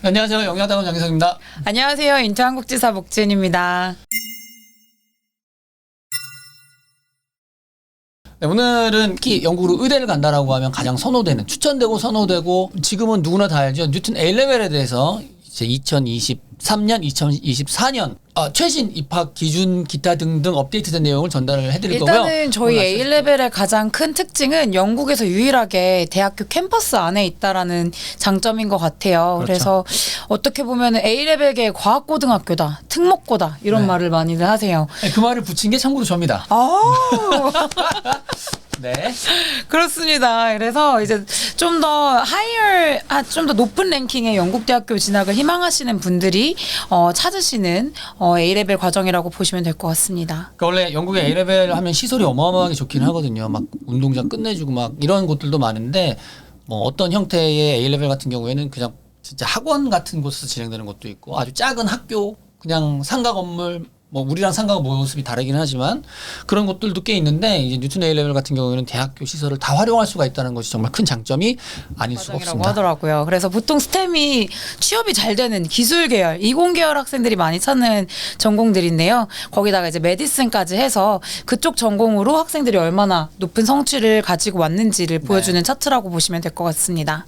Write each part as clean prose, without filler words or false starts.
안녕하세요. 영야당원 장기석입니다. 안녕하세요. 인천 한국지사 목진입니다. 네, 오늘은 특히 영국으로 의대를 간다라고 하면 가장 선호되는, 추천되고 선호되고 지금은 누구나 다 알죠. 뉴튼 A레벨에 대해서 이제 2023년, 2024년 최신 입학 기준 기타 등등 업데이트된 내용을 전달을 해드릴 거고요. 일단은 저희 A레벨의 가장 큰 특징은 영국에서 유일하게 대학교 캠퍼스 안에 있다라는 장점인 것 같아요. 그렇죠. 그래서 어떻게 보면 A레벨계 과학고등학교다, 특목고다 이런 네. 말을 많이들 하세요. 네, 그 말을 붙인 게 참고로 저입니다. 네. 그렇습니다. 그래서 이제 좀 더 좀 더 높은 랭킹의 영국 대학교 진학을 희망하시는 분들이 찾으시는 A레벨 과정이라고 보시면 될 것 같습니다. 그러니까 원래 영국의 A레벨 하면 시설이 어마어마하게 좋긴 하거든요. 막 운동장 끝내주고 막 이런 곳들도 많은데 뭐 어떤 형태의 A레벨 같은 경우에는 그냥 진짜 학원 같은 곳에서 진행되는 것도 있고 아주 작은 학교 그냥 상가 건물 뭐 우리랑 상가가 모습이 다르긴 하지만 그런 곳들도 꽤 있는데 이제 뉴튼 A레벨 같은 경우에는 대학교 시설을 다 활용할 수가 있다는 것이 정말 큰 장점이 아닐 수가 과정이라고 없습니다. 하더라고요. 그래서 보통 스템이 취업이 잘 되는 기술 계열, 이공 계열 학생들이 많이 찾는 전공들인데요. 거기다가 이제 메디슨까지 해서 그쪽 전공으로 학생들이 얼마나 높은 성취를 가지고 왔는지를 보여주는 차트라고 보시면 될 것 같습니다.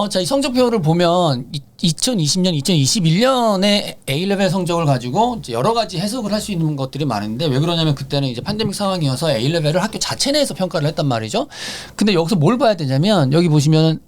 자, 이 성적표를 보면 2020년, 2021년의 A레벨 성적을 가지고 이제 여러 가지 해석을 할 수 있는 것들이 많은데 왜 그러냐면 그때는 이제 팬데믹 상황이어서 A레벨을 학교 자체 내에서 평가를 했단 말이죠. 근데 여기서 뭘 봐야 되냐면 여기 보시면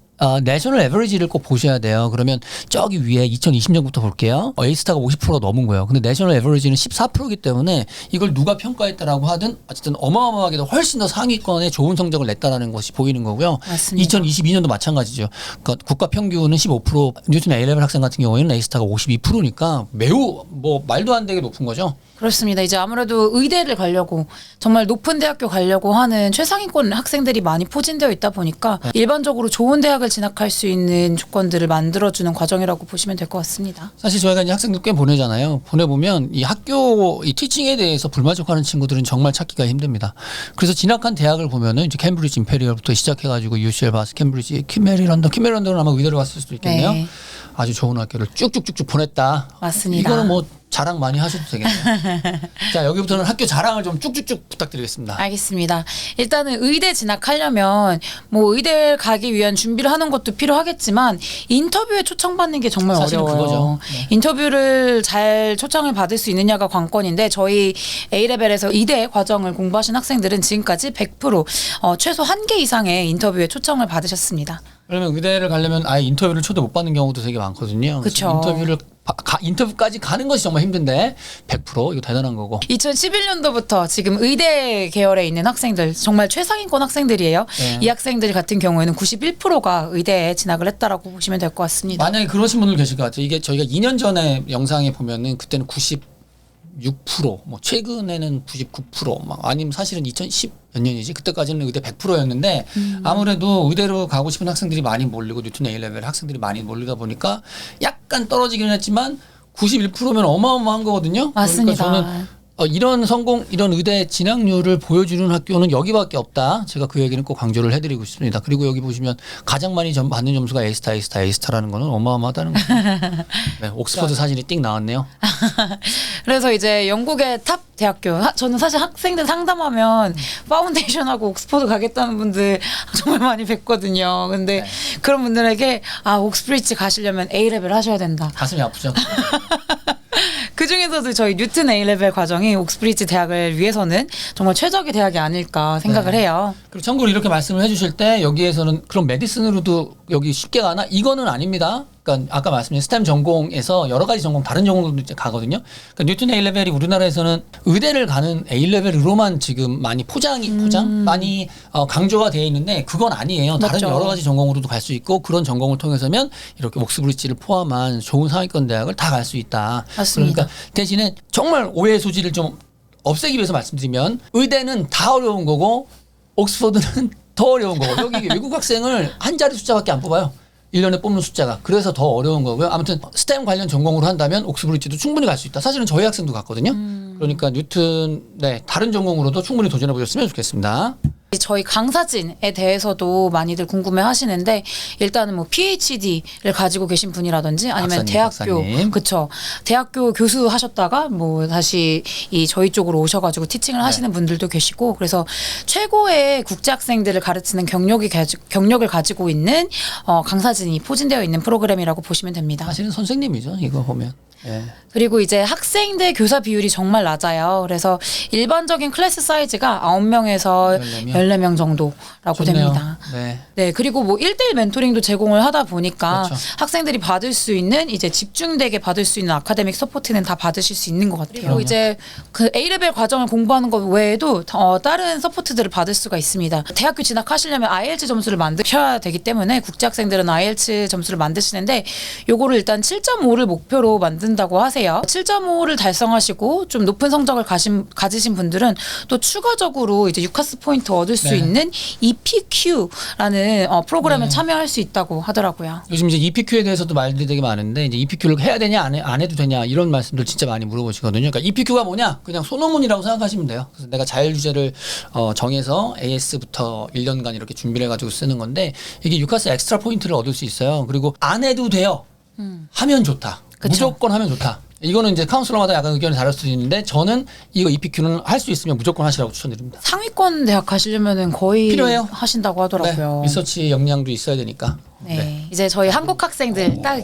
내셔널 에버리지를 꼭 보셔야 돼요. 그러면 저기 위에 2020년부터 볼게요. A스타가 50% 넘은 거예요. 근데 내셔널 에버리지는 14%이기 때문에 이걸 누가 평가했다라고 하든 어쨌든 어마어마하게 훨씬 더 상위권에 좋은 성적을 냈다라는 것이 보이는 거고요. 맞습니다. 2022년도 마찬가지죠. 그러니까 국가 평균은 15%, 뉴튼 A레벨 학생 같은 경우에는 A스타가 52%니까 매우 뭐 말도 안 되게 높은 거죠. 그렇습니다. 이제 아무래도 의대를 가려고 정말 높은 대학교 가려고 하는 최상위권 학생들이 많이 포진되어 있다 보니까 일반적으로 좋은 대학을 진학할 수 있는 조건들을 만들어주는 과정이라고 보시면 될 것 같습니다. 사실 저희가 이제 학생들 꽤 보내잖아요. 보내보면 이 학교 이 티칭에 대해서 불만족하는 친구들은 정말 찾기가 힘듭니다. 그래서 진학한 대학을 보면은 이제 캠브리지 임페리얼부터 시작해가지고 UCL 바스, 캠브리지, 킴메리런던은 아마 의대를 갔을 수도 있겠네요. 네. 아주 좋은 학교를 쭉쭉쭉쭉 보냈다. 맞습니다. 이거는 뭐 자랑 많이 하셔도 되겠네요. 자, 여기부터는 학교 자랑을 좀 쭉쭉쭉 부탁드리겠습니다. 알겠습니다. 일단은 의대 진학하려면 뭐 의대 가기 위한 준비를 하는 것도 필요하겠지만 인터뷰에 초청받는 게 정말 사실은 어려워요. 그거죠. 네. 인터뷰를 잘 초청을 받을 수 있느냐가 관건인데 저희 A레벨에서 의대 과정을 공부하신 학생들은 지금까지 100% 최소 1개 이상의 인터뷰에 초청을 받으셨습니다. 그러면 의대를 가려면 아예 인터뷰를 초대 못 받는 경우도 되게 많거든요. 그래서 그쵸. 인터뷰까지 가는 것이 정말 힘든데 100% 이거 대단한 거고. 2011년도부터 지금 의대 계열에 있는 학생들 정말 최상위권 학생들이에요. 네. 이 학생들 같은 경우에는 91%가 의대에 진학을 했다라고 보시면 될 것 같습니다. 만약에 그러신 분들 계실 것 같아요. 이게 저희가 2년 전에 영상에 보면은 그때는 96%, 뭐 최근에는 99%막 아니면 사실은 2010 몇 년이지? 그때까지는 의대 100%였는데 아무래도 의대로 가고 싶은 학생들이 많이 몰리고 뉴튼 A레벨 학생들이 많이 몰리다 보니까 약간 떨어지기는 했지만 91%면 어마어마한 거거든요. 맞습니다. 그러니까 저는 이런 이런 의대 진학률을 보여주는 학교는 여기밖에 없다. 제가 그 얘기는 꼭 강조를 해드리고 싶습니다. 그리고 여기 보시면 가장 많이 받는 점수가 A스타라는 거는 어마어마하다는 거죠. 네, 옥스퍼드 사진이 띵 나왔네요. 그래서 이제 영국의 탑 대학교 저는 사실 학생들 상담하면 파운데이션하고 옥스퍼드 가겠다는 분들 정말 많이 뵙거든요. 근데 네. 그런 분들에게 옥스브리지 가시려면 A레벨 하셔야 된다. 가슴이 아프죠. 그 중에서도 저희 뉴튼 A레벨 과정이 옥스브리지 대학을 위해서는 정말 최적의 대학이 아닐까 생각을 네. 해요. 그리고 참고로 이렇게 말씀을 해주실 때 여기에서는 그럼 메디슨으로도 여기 쉽게 가나? 이거는 아닙니다. 그러니까 아까 말씀드린 스템 전공에서 여러 가지 전공 다른 전공도 이제 가거든요. 그러니까 뉴튼 A레벨이 우리나라에서는 의대를 가는 A레벨으로만 지금 많이 많이 강조가 되어 있는데 그건 아니에요. 다른 맞죠. 여러 가지 전공으로도 갈 수 있고 그런 전공을 통해서면 이렇게 옥스브리지를 포함한 좋은 상위권 대학을 다 갈 수 있다. 맞습니다. 그러니까 대신에 정말 오해 소지를 좀 없애기 위해서 말씀드리면 의대는 다 어려운 거고 옥스퍼드는 더 어려운 거고 여기 외국 학생을 한 자리 숫자밖에 안 뽑아요. 1년에 뽑는 숫자가. 그래서 더 어려운 거고요. 아무튼 스템 관련 전공으로 한다면 옥스브리지도 충분히 갈 수 있다. 사실은 저희 학생도 갔거든요. 그러니까 뉴튼 다른 전공으로도 충분히 도전해 보셨으면 좋겠습니다. 저희 강사진에 대해서도 많이들 궁금해 하시는데 일단은 뭐 PhD를 가지고 계신 분이라든지 아니면 박사님. 그쵸. 대학교 교수 하셨다가 뭐 다시 이 저희 쪽으로 오셔가지고 티칭을 하시는 분들도 계시고 그래서 최고의 국제 학생들을 가르치는 경력을 가지고 있는 강사진이 포진되어 있는 프로그램이라고 보시면 됩니다. 사실은 선생님이죠. 이거 보면. 예. 그리고 이제 학생 대 교사 비율이 정말 낮아요. 그래서 일반적인 클래스 사이즈가 9명에서 14명 정도라고 좋네요. 됩니다. 네. 네, 그리고 뭐 1대1 멘토링도 제공을 하다 보니까 그렇죠. 학생들이 받을 수 있는 이제 집중되게 받을 수 있는 아카데믹 서포트는 다 받으실 수 있는 것 같아요. 그리고 이제 그 A레벨 과정을 공부하는 것 외에도 다른 서포트들을 받을 수가 있습니다. 대학교 진학하시려면 IELTS 점수를 만드셔야 되기 때문에 국제 학생들은 IELTS 점수를 만드시는데 요거를 일단 7.5를 목표로 만든다고 하세요. 7.5를 달성하시고 좀 높은 성적을 가지신 분들은 또 추가적으로 이제 유카스 포인트 얻을 수 네. 있는 EPQ라는 프로그램에 참여할 수 있다고 하더라고요. 요즘 이제 EPQ에 대해서도 말들이 되게 많은데 이제 EPQ를 해야 되냐 안 해도 되냐 이런 말씀들 진짜 많이 물어보시거든요. 그러니까 EPQ가 뭐냐? 그냥 소논문이라고 생각하시면 돼요. 그래서 내가 자율 주제를 정해서 AS부터 1년간 이렇게 준비를 해가지고 쓰는 건데 이게 유카스 엑스트라 포인트를 얻을 수 있어요. 그리고 안 해도 돼요. 하면 좋다. 그쵸. 무조건 하면 좋다. 이거는 이제 카운슬러마다 약간 의견이 다를 수도 있는데 저는 이거 EPQ는 할 수 있으면 무조건 하시라고 추천드립니다. 상위권 대학 가시려면은 거의 필요해요. 하신다고 하더라고요. 네, 리서치 역량도 있어야 되니까. 네. 이제 저희 한국 학생들 딱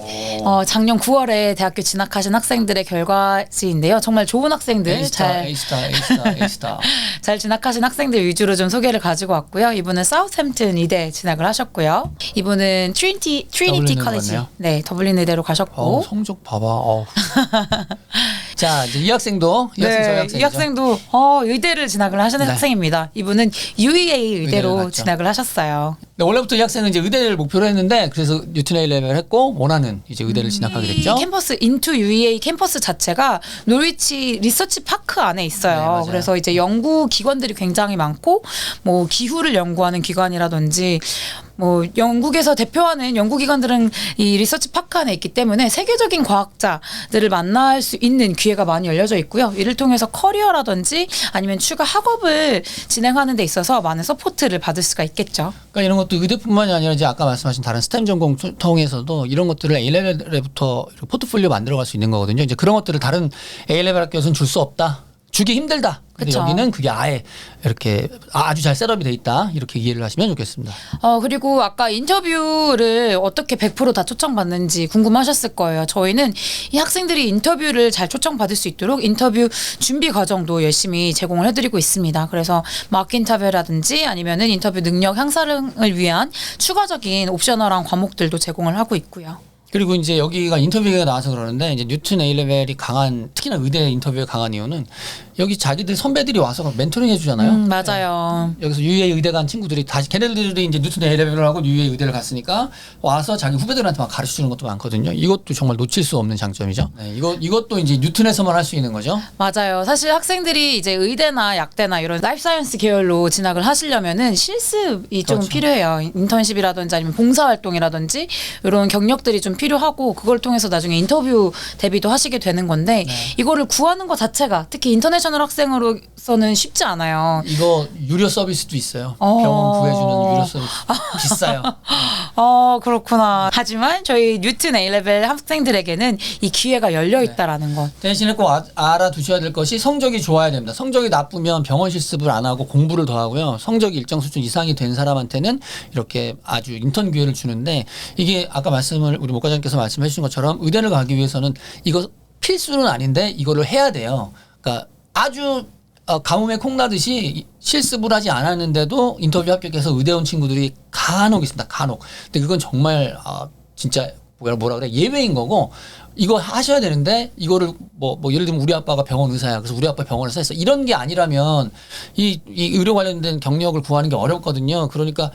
작년 9월에 대학교 진학하신 학생들의 결과지인데요. 정말 좋은 학생들 A스타. 잘 진학하신 학생들 위주로 좀 소개를 가지고 왔고요. 이분은 사우스햄튼 의대 진학을 하셨고요. 이분은 트리니티 더블린 컬리지, 갔네요. 네, 더블린 의대로 가셨고. 성적 봐봐. 자, 이제 이 학생도 저희 학생이죠. 이 학생도 의대를 진학을 하시는 네. 학생입니다. 이분은 UEA 의대로 갔죠. 진학을 하셨어요. 네, 원래부터 이 학생은 이제 의대를 목표로 했는데 그래서 뉴튼 A 레벨 했고 원하는 이제 의대를 진학하게 됐죠. 이 캠퍼스 인투 UEA 캠퍼스 자체가 노리치 리서치 파크 안에 있어요. 네, 맞아요. 그래서 이제 연구 기관들이 굉장히 많고 뭐 기후를 연구하는 기관이라든지 뭐 영국에서 대표하는 연구기관들은 이 리서치 파크 안에 있기 때문에 세계적인 과학자들을 만날 수 있는 기회가 많이 열려져 있고요. 이를 통해서 커리어라든지 아니면 추가 학업을 진행하는 데 있어서 많은 서포트를 받을 수가 있겠죠. 그러니까 이런 것도 의대뿐만이 아니라 이제 아까 말씀하신 다른 스템 전공 통해서도 이런 것들을 A 레벨부터 포트폴리오 만들어갈 수 있는 거거든요. 이제 그런 것들을 다른 A 레벨 학교에서는 줄 수 없다. 주기 힘들다. 근데 그쵸. 여기는 그게 아예 이렇게 아주 잘 셋업이 돼 있다. 이렇게 이해를 하시면 좋겠습니다. 그리고 아까 인터뷰를 어떻게 100%다 초청받는지 궁금하셨을 거예요. 저희는 이 학생들이 인터뷰를 잘 초청받을 수 있도록 인터뷰 준비 과정도 열심히 제공을 해드리고 있습니다. 그래서 마크 인터뷰라든지 아니면은 인터뷰 능력 향상을 위한 추가적인 옵셔널한 과목들도 제공을 하고 있고요. 그리고 이제 여기가 인터뷰가 나와서 그러는데 이제 뉴튼 A 레벨이 강한 특히나 의대 인터뷰에 강한 이유는 여기 자기들 선배들이 와서 멘토링 해주잖아요. 맞아요. 여기서 UA 의대 간 친구들이 다시 걔네들이 이제 뉴튼 A 레벨을 하고 UA 의대를 갔으니까 와서 자기 후배들한테 막 가르쳐 주는 것도 많거든요. 이것도 정말 놓칠 수 없는 장점이죠. 네, 이것도 이제 뉴튼에서만 할 수 있는 거죠. 맞아요. 사실 학생들이 이제 의대나 약대나 이런 라이프 사이언스 계열로 진학을 하시려면은 실습이 좀 그렇죠. 필요해요. 인턴십이라든지 아니면 봉사활동이라든지 이런 경력들이 좀 필요하고 그걸 통해서 나중에 인터뷰 대비도 하시게 되는 건데 이거를 구하는 것 자체가 특히 인터내셔널 학생으로서는 쉽지 않아요. 이거 유료 서비스도 있어요. 병원 구해주는 유료 서비스 비싸요. 그렇구나. 하지만 저희 뉴튼 A레벨 학생들에게는 이 기회가 열려 있다라는 것. 대신에 꼭 알아두셔야 될 것이 성적이 좋아야 됩니다. 성적이 나쁘면 병원 실습을 안 하고 공부를 더 하고요. 성적이 일정 수준 이상이 된 사람한테는 이렇게 아주 인턴 기회를 주는데 이게 아까 우리 목 과장님께서 말씀해 주신 것처럼 의대를 가기 위해서는 이거 필수는 아닌데 이거를 해야 돼요. 그러니까 아주 가뭄에 콩나듯이 실습을 하지 않았는데도 인터뷰 합격해서 의대 온 친구들이 간혹 있습니다. 간혹. 근데 그건 정말 진짜 뭐라 그래 예외인 거고 이거 하셔야 되는데 이거를 뭐 예를 들면 우리 아빠가 병원 의사야. 그래서 우리 아빠 병원에서 했어. 이런 게 아니라면 이 의료 관련된 경력을 구하는 게 어렵거든요. 그러니까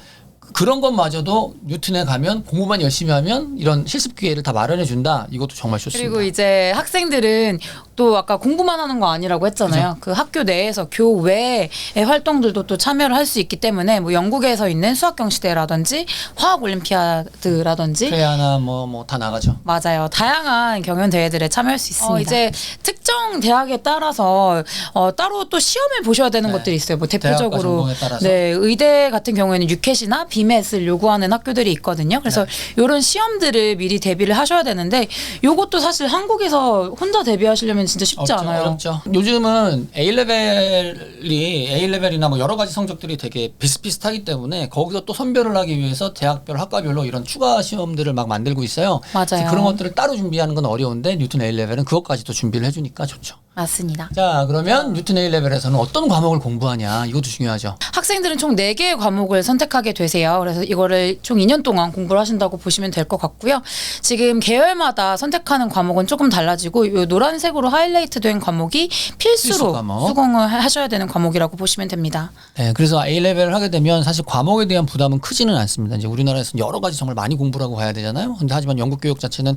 그런 것마저도 뉴튼에 가면 공부만 열심히 하면 이런 실습 기회를 다 마련해 준다. 이것도 정말 좋습니다. 그리고 이제 학생들은 또 아까 공부만 하는 거 아니라고 했잖아요. 그죠? 그 학교 내에서 교외의 활동들도 또 참여를 할 수 있기 때문에 뭐 영국에서 있는 수학경시대라든지 화학올림피아드라든지 프레아나 뭐 다 나가죠. 맞아요. 다양한 경연 대회들에 참여할 수 있습니다. 이제 특정 대학에 따라서 따로 또 시험을 보셔야 되는 네. 것들이 있어요. 뭐 대학과 대표적으로 전공에 따라서. 네, 의대 같은 경우에는 유켓이나 비맷을 요구하는 학교들이 있거든요. 그래서 이런 시험들을 미리 대비를 하셔야 되는데 요것도 사실 한국에서 혼자 대비하시려면 진짜 쉽지 않아요. 어렵죠. 요즘은 A레벨이나 뭐 여러 가지 성적들이 되게 비슷비슷하기 때문에 거기서 또 선별을 하기 위해서 대학별, 학과별로 이런 추가 시험들을 막 만들고 있어요. 맞아요. 그래서 그런 것들을 따로 준비하는 건 어려운데 뉴튼 A레벨은 그것까지도 준비를 해주니까 좋죠. 맞습니다. 자, 그러면 뉴튼 A레벨에서는 어떤 과목을 공부하냐 이것도 중요하죠. 학생들은 총 4개의 과목을 선택하게 되세요. 그래서 이거를 총 2년 동안 공부를 하신다고 보시면 될 것 같고요. 지금 계열마다 선택하는 과목은 조금 달라지고 이 노란색으로 하이라이트된 과목이 필수로 필수 과목. 수강을 하셔야 되는 과목이라고 보시면 됩니다. 네, 그래서 A레벨을 하게 되면 사실 과목에 대한 부담은 크지는 않습니다. 이제 우리나라에서는 여러 가지 정말 많이 공부를 하고 가야 되잖아요. 근데 하지만 영국 교육 자체는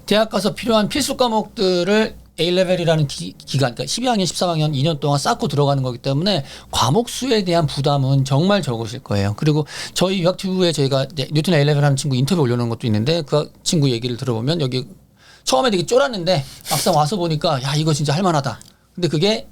대학 가서 필요한 필수 과목들을 A레벨이라는 기간, 그러니까 12학년, 13학년 2년 동안 쌓고 들어가는 거기 때문에 과목 수에 대한 부담은 정말 적으실 거예요. 그리고 저희 유학튜브에 저희가 뉴튼 A레벨 하는 친구 인터뷰 올려놓은 것도 있는데 그 친구 얘기를 들어보면 여기 처음에 되게 쫄았는데 막상 와서 보니까 야, 이거 진짜 할만하다. 근데 그게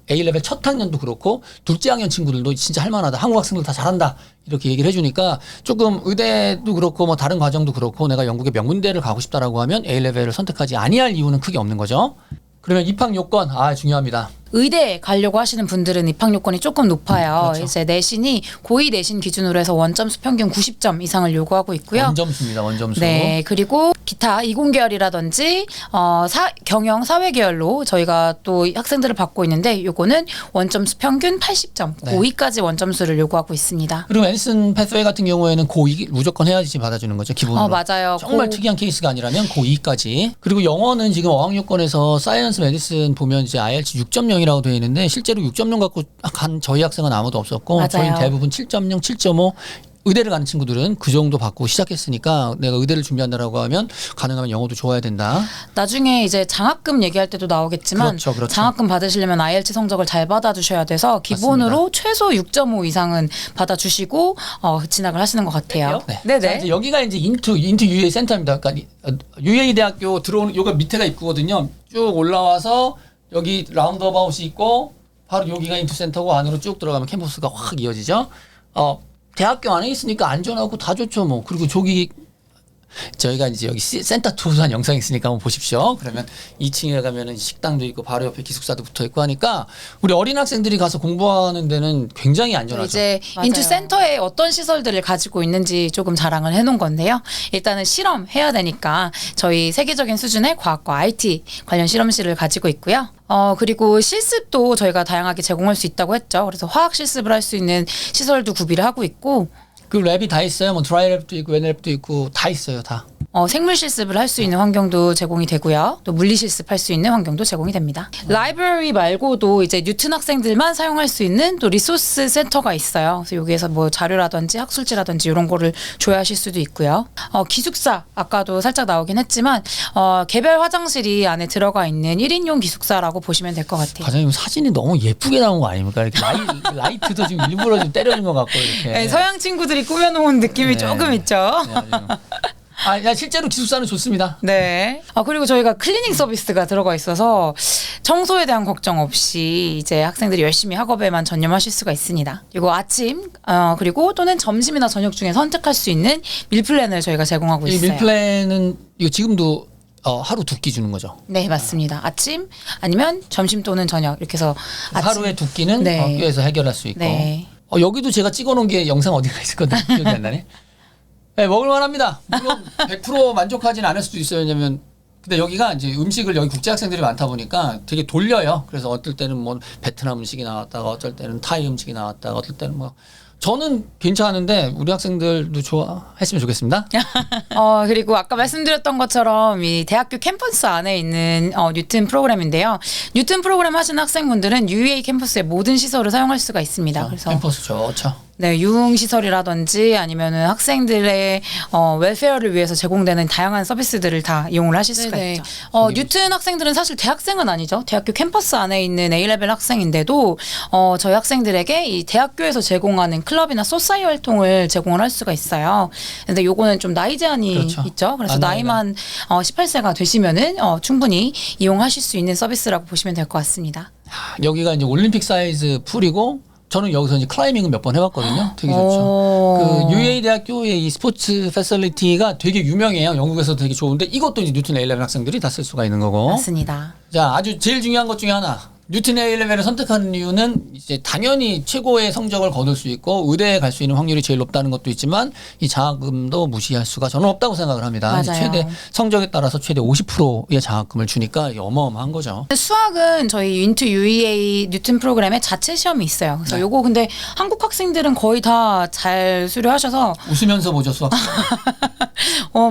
A레벨 첫 학년도 그렇고 둘째 학년 친구들도 진짜 할만하다. 한국 학생들 다 잘한다. 이렇게 얘기를 해주니까 조금 의대도 그렇고 뭐 다른 과정도 그렇고 내가 영국의 명문대를 가고 싶다라고 하면 A레벨을 선택하지 아니할 이유는 크게 없는 거죠. 그러면 입학 요건 중요합니다. 의대 가려고 하시는 분들은 입학 요건이 조금 높아요. 그렇죠. 이제 내신이 고2 내신 기준으로 해서 원점수 평균 90점 이상을 요구하고 있고요. 원점수입니다. 원점수. 네, 그리고 기타 이공계열이라든지 경영 사회 계열로 저희가 또 학생들을 받고 있는데 요거는 원점수 평균 80점, 네. 고2까지 원점수를 요구하고 있습니다. 그리고 앤슨 패스웨이 같은 경우에는 고2 무조건 해야지 받아주는 거죠. 기본으로. 맞아요. 정말 특이한 케이스가 아니라면 고2까지. 그리고 영어는 지금 어학요건에서 사이언스 메디슨 보면 이제 IELTS 6.0이라고 되어 있는데 실제로 6.0 갖고 간 저희 학생은 아무도 없었고 맞아요. 저희 대부분 7.0, 7.5 의대를 가는 친구들은 그 정도 받고 시작했으니까 내가 의대를 준비한다라고 하면 가능하면 영어도 좋아야 된다. 나중에 이제 장학금 얘기할 때도 나오겠지만 그렇죠. 장학금 받으시려면 IELTS 성적을 잘 받아주셔야 돼서 기본으로 최소 6.5 이상은 받아주시고 진학을 하시는 것 같아요. 네. 네네. 자, 이제 여기가 이제 인투 UA 센터입니다. 그러니까 UA 대학교 들어오는 요가 밑에가 입구거든요. 쭉 올라와서 여기 라운드어바웃이 있고 바로 여기가 인투 센터고 안으로 쭉 들어가면 캠퍼스가 확 이어지죠. 대학교 안에 있으니까 안전하고 다 좋죠, 뭐. 그리고 저기 저희가 이제 여기 센터 투어한 영상이 있으니까 한번 보십시오. 그러면 2층에 가면은 식당도 있고 바로 옆에 기숙사도 붙어 있고 하니까 우리 어린 학생들이 가서 공부하는 데는 굉장히 안전하죠. 이제 인투 센터에 어떤 시설들을 가지고 있는지 조금 자랑을 해놓은 건데요. 일단은 실험해야 되니까 저희 세계적인 수준의 과학과 IT 관련 실험실을 가지고 있고요. 그리고 실습도 저희가 다양하게 제공할 수 있다고 했죠. 그래서 화학 실습을 할 수 있는 시설도 구비를 하고 있고 그 랩이 다 있어요. 뭐 드라이 랩도 있고 웬 랩도 있고 다 있어요, 다. 생물 실습을 할 수 있는 환경도 제공이 되고요. 또 물리 실습할 수 있는 환경도 제공이 됩니다. 라이브러리 말고도 이제 뉴튼 학생들만 사용할 수 있는 또 리소스 센터가 있어요. 그래서 여기에서 뭐 자료라든지 학술지라든지 이런 거를 조회하실 수도 있고요. 기숙사 아까도 살짝 나오긴 했지만 개별 화장실이 안에 들어가 있는 1인용 기숙사라고 보시면 될 것 같아요. 과장님 사진이 너무 예쁘게 나온 거 아닙니까? 이렇게 라이트도 지금 일부러 좀 때려준 것 같고 이렇게. 네, 서양 친구들이 꾸며놓은 느낌이 네. 조금 있죠. 실제로 기숙사는 좋습니다. 네. 그리고 저희가 클리닝 서비스가 들어가 있어서 청소에 대한 걱정 없이 이제 학생들이 열심히 학업에만 전념하실 수가 있습니다. 그리고 아침 그리고 또는 점심이나 저녁 중에 선택할 수 있는 밀플랜을 저희가 제공하고 이 있어요. 밀플랜은 이거 지금도 하루 2끼 주는 거죠. 네, 맞습니다. 아침 아니면 점심 또는 저녁 이렇게 해서 하루에 2끼는 네. 학교에서 해결할 수 있고. 네. 여기도 제가 찍어놓은 게 영상 어디가 있었거든요. 기억이 안 나네. 네, 먹을만합니다. 물론 100% 만족하진 않을 수도 있어요. 왜냐면 근데 여기가 이제 음식을 여기 국제 학생들이 많다 보니까 되게 돌려요. 그래서 어떨 때는 뭐 베트남 음식이 나왔다가 어쩔 때는 타이 음식이 나왔다가 어떨 때는 뭐 저는 괜찮은데 우리 학생들도 좋아했으면 좋겠습니다. 그리고 아까 말씀드렸던 것처럼 이 대학교 캠퍼스 안에 있는 뉴튼 프로그램인데요. 뉴튼 프로그램 하시는 학생분들은 UA 캠퍼스의 모든 시설을 사용할 수가 있습니다. 그래서 캠퍼스 좋죠. 네, 유흥시설이라든지 아니면은 학생들의 웰페어를 위해서 제공되는 다양한 서비스들을 다 이용을 하실 수가 있죠. 뉴튼 학생들은 사실 대학생은 아니죠. 대학교 캠퍼스 안에 있는 A레벨 학생인데도 저희 학생들에게 이 대학교에서 제공하는 클럽이나 소사이 활동을 제공을 할 수가 있어요. 근데 요거는 좀 나이 제한이 그렇죠. 있죠. 그래서 나이만 18세가 되시면은 충분히 이용하실 수 있는 서비스라고 보시면 될 것 같습니다. 여기가 이제 올림픽 사이즈 풀이고 저는 여기서 이제 클라이밍을 몇 번 해봤거든요. 되게 좋죠. 그 UA 대학교의 이 스포츠 패설리티가 되게 유명해요. 영국에서 되게 좋은데 이것도 이제 뉴튼 A11 학생들이 다 쓸 수가 있는 거고. 맞습니다. 자, 아주 제일 중요한 것 중에 하나. 뉴튼 A11을 선택하는 이유는 이제 당연히 최고의 성적을 거둘 수 있고 의대에 갈 수 있는 확률이 제일 높다는 것도 있지만 이 장학금도 무시할 수가 저는 없다고 생각을 합니다. 맞아요. 최대 성적에 따라서 최대 50%의 장학금을 주니까 이게 어마어마한 거죠. 수학은 저희 인투 UEA 뉴튼 프로그램에 자체 시험이 있어요. 그래서 요거 근데 한국 학생들은 거의 다 잘 수료하셔서 웃으면서 보죠, 수학.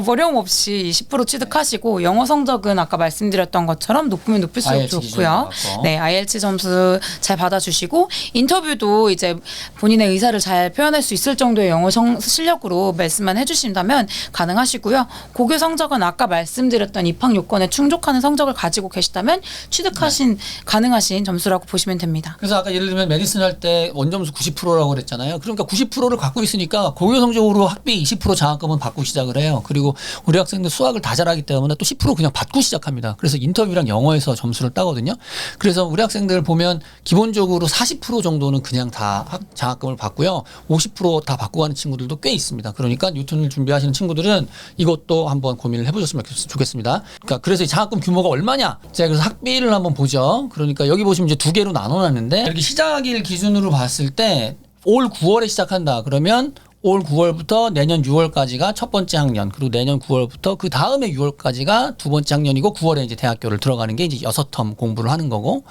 어려움 없이 10% 취득하시고 영어 성적은 아까 말씀드렸던 것처럼 높으면 높을수록 IELTS 좋고요. 기준으로 네, IELTS 점수 잘 받아주시고 인터뷰도 이제 본인의 의사를 잘 표현할 수 있을 정도의 영어 실력으로 말씀만 해주신다면 가능하시고요. 고교 성적은 아까 말씀드렸던 입학 요건에 충족하는 성적을 가지고 계시다면 취득하신 가능하신 점수라고 보시면 됩니다. 그래서 아까 예를 들면 메디슨 할 때 원점수 90%라고 그랬잖아요. 그러니까 90%를 갖고 있으니까 고교 성적으로 학비 20% 장학금은 받고 시작을 해요. 그리고 우리 학생들 수학을 다 잘하기 때문에 또 10% 그냥 받고 시작합니다. 그래서 인터뷰랑 영어에서 점수를 따거든요. 그래서 우리 학생들 보면 기본적으로 40% 정도는 그냥 다 장학금을 받고요. 50% 다 받고 가는 친구들도 꽤 있습니다. 그러니까 뉴턴을 준비하시는 친구들은 이것도 한번 고민을 해보셨으면 좋겠습니다. 그러니까 그래서 이 장학금 규모가 얼마냐? 제가 그래서 학비를 한번 보죠. 그러니까 여기 보시면 이제 두 개로 나눠놨는데 이렇게 시작일 기준으로 봤을 때 올 9월에 시작한다. 그러면 올 9월부터 내년 6월까지가 첫 번째 학년, 그리고 내년 9월부터 그 다음에 6월까지가 두 번째 학년이고 9월에 이제 대학교를 들어가는 게 이제 6텀 공부를 하는 거고,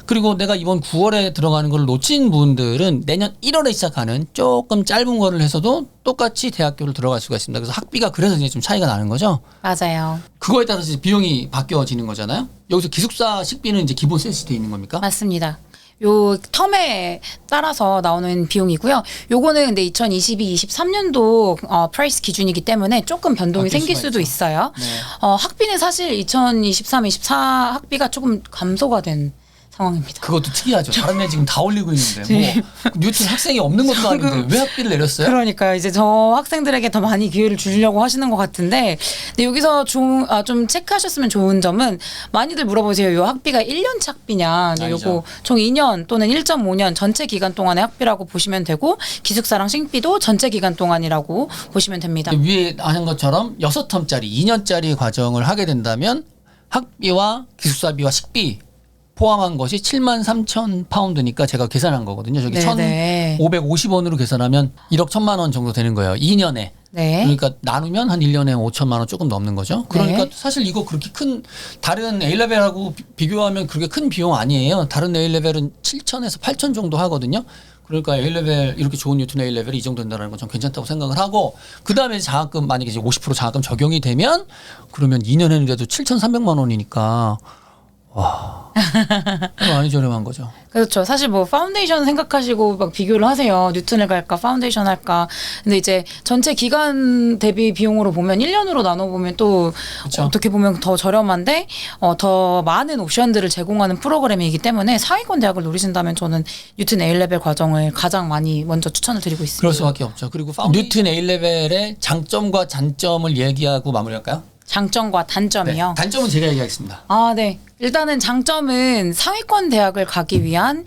그리고 내가 이번 9월에 들어가는 걸 놓친 분들은 내년 1월에 시작하는 조금 짧은 거를 해서도 똑같이 대학교를 들어갈 수가 있습니다. 그래서 학비가 그래서 이제 좀 차이가 나는 거죠. 맞아요. 그거에 따라서 이제 비용이 바뀌어지는 거잖아요. 여기서 기숙사 식비는 이제 기본 세트돼 있는 겁니까? 맞습니다. 요 텀에 따라서 나오는 비용이고요. 요거는 근데 2022, 23년도 프라이스 기준이기 때문에 조금 변동이 바뀔 생길 수가 수도 있죠. 있어요. 네. 학비는 사실 2023, 24 학비가 조금 감소가 된 상황입니다. 그것도 특이하죠. 다른 애 지금 다 올리고 있는데 뭐 뉴튼 학생이 없는 것도 아닌데 왜 학비를 내렸어요? 그러니까 이제 저 학생들에게 더 많이 기회를 주려고 하시는 것 같은데, 근데 여기서 좀 체크하셨으면 좋은 점은 많이들 물어보세요. 요 학비가 1년치 학비냐? 근데 아니죠. 요거 총 2년 또는 1.5년 전체 기간 동안의 학비라고 보시면 되고 기숙사랑 식비도 전체 기간 동안이라고 보시면 됩니다. 위에 하는 것처럼 6텀짜리 2년짜리 과정을 하게 된다면 학비와 기숙사비와 식비 포함한 것이 73,000파운드니까 제가 계산한 거거든요. 저기 네네. 1,550원으로 계산하면 1억 1,000만 원 정도 되는 거예요. 2년에. 네. 그러니까 나누면 한 1년에 5천만 원 조금 넘는 거죠. 그러니까 네. 사실 이거 그렇게 큰 다른 A레벨하고 비교하면 그렇게 큰 비용 아니에요. 다른 A레벨은 7천에서 8천 정도 하거든요. 그러니까 A레벨 이렇게 좋은 뉴튼 A레벨이 이 정도 된다는 건 전 괜찮다고 생각을 하고, 그다음에 장학금 만약에 이제 50% 장학금 적용이 되면 그러면 2년 했는데도 7,300만 원이니까 와. 많이 저렴한 거죠. 그렇죠. 사실 뭐 파운데이션 생각하시고 막 비교를 하세요. 뉴튼을 갈까 파운데이션 할까. 근데 이제 전체 기간 대비 비용으로 보면 1년으로 나눠보면 또 그쵸. 어떻게 보면 더 저렴한데 더 많은 옵션들을 제공하는 프로그램이기 때문에 상위권 대학을 노리신다면 저는 뉴튼 A레벨 과정을 가장 많이 먼저 추천을 드리고 있습니다. 그럴 수밖에 없죠. 그리고 뉴튼 A레벨의 장점과 단점을 얘기하고 마무리할까요? 장점과 단점이요. 네, 단점은 제가 얘기하겠습니다. 네. 일단은 장점은 상위권 대학을 가기 위한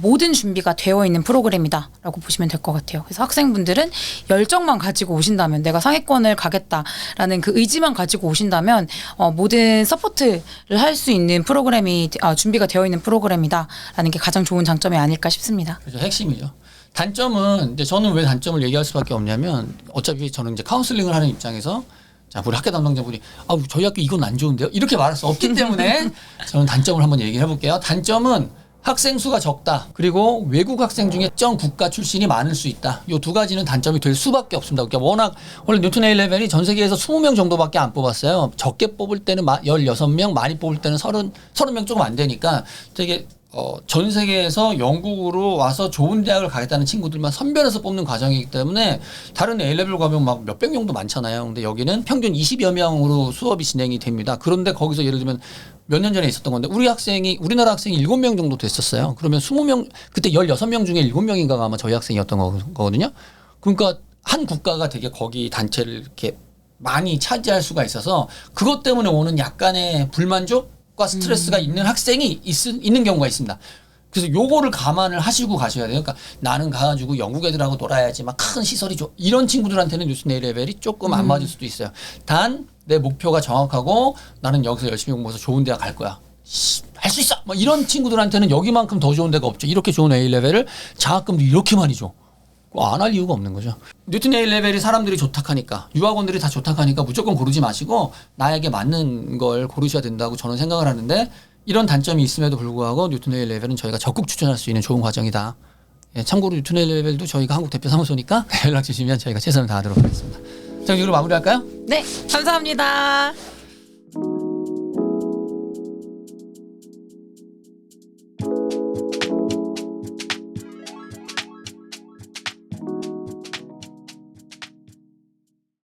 모든 준비가 되어 있는 프로그램이다라고 보시면 될 것 같아요. 그래서 학생분들은 열정만 가지고 오신다면, 내가 상위권을 가겠다라는 그 의지만 가지고 오신다면 모든 서포트를 할 수 있는 프로그램이 준비가 되어 있는 프로그램이다라는 게 가장 좋은 장점이 아닐까 싶습니다. 그렇죠. 핵심이죠. 단점은 이제 저는 왜 단점을 얘기할 수밖에 없냐면 어차피 저는 이제 카운슬링을 하는 입장에서 자, 우리 학교 담당자분이 저희 학교 이건 안 좋은데요? 이렇게 말할 수 없기 때문에 저는 단점을 한번 얘기를 해볼게요. 단점은 학생 수가 적다. 그리고 외국 학생 중에 특정 국가 출신이 많을 수 있다. 이 두 가지는 단점이 될 수밖에 없습니다. 그러니까 원래 뉴튼 A11이 전 세계에서 20명 정도밖에 안 뽑았어요. 적게 뽑을 때는 16명, 많이 뽑을 때는 30명 조금 안 되니까 되게 전 세계에서 영국으로 와서 좋은 대학을 가겠다는 친구들만 선별해서 뽑는 과정이기 때문에 다른 A레벨 가면 막 몇백 명도 많잖아요. 근데 여기는 평균 20여 명으로 수업이 진행이 됩니다. 그런데 거기서 예를 들면 몇 년 전에 있었던 건데 우리나라 학생이 7명 정도 됐었어요. 그러면 20명 그때 16명 중에 7명인가가 아마 저희 학생이었던 거거든요. 그러니까 한 국가가 되게 거기 단체를 이렇게 많이 차지할 수가 있어서 그것 때문에 오는 약간의 불만족과 스트레스가 있는 학생이 있는 경우가 있습니다. 그래서 요거를 감안을 하시고 가셔야 돼요. 그러니까 나는 가가지고 영국 애들하고 놀아야지 막 큰 시설이 이런 친구들한테는 뉴튼 A 레벨이 조금 안 맞을 수도 있어요. 단 내 목표가 정확하고 나는 여기서 열심히 공부해서 좋은 대학 갈 거야. 할 수 있어. 막 이런 친구들한테는 여기만큼 더 좋은 데가 없죠. 이렇게 좋은 A 레벨을 장학금도 이렇게 많이 줘. 안 할 이유가 없는 거죠. 뉴튼 A 레벨이 사람들이 좋다하니까 유학원들이 다 좋다하니까 무조건 고르지 마시고 나에게 맞는 걸 고르셔야 된다고 저는 생각을 하는데 이런 단점이 있음에도 불구하고 뉴튼 A 레벨은 저희가 적극 추천할 수 있는 좋은 과정이다. 예, 참고로 뉴튼 A 레벨도 저희가 한국 대표 사무소니까 연락 주시면 저희가 최선을 다하도록 하겠습니다. 자, 이걸로 마무리할까요? 네, 감사합니다.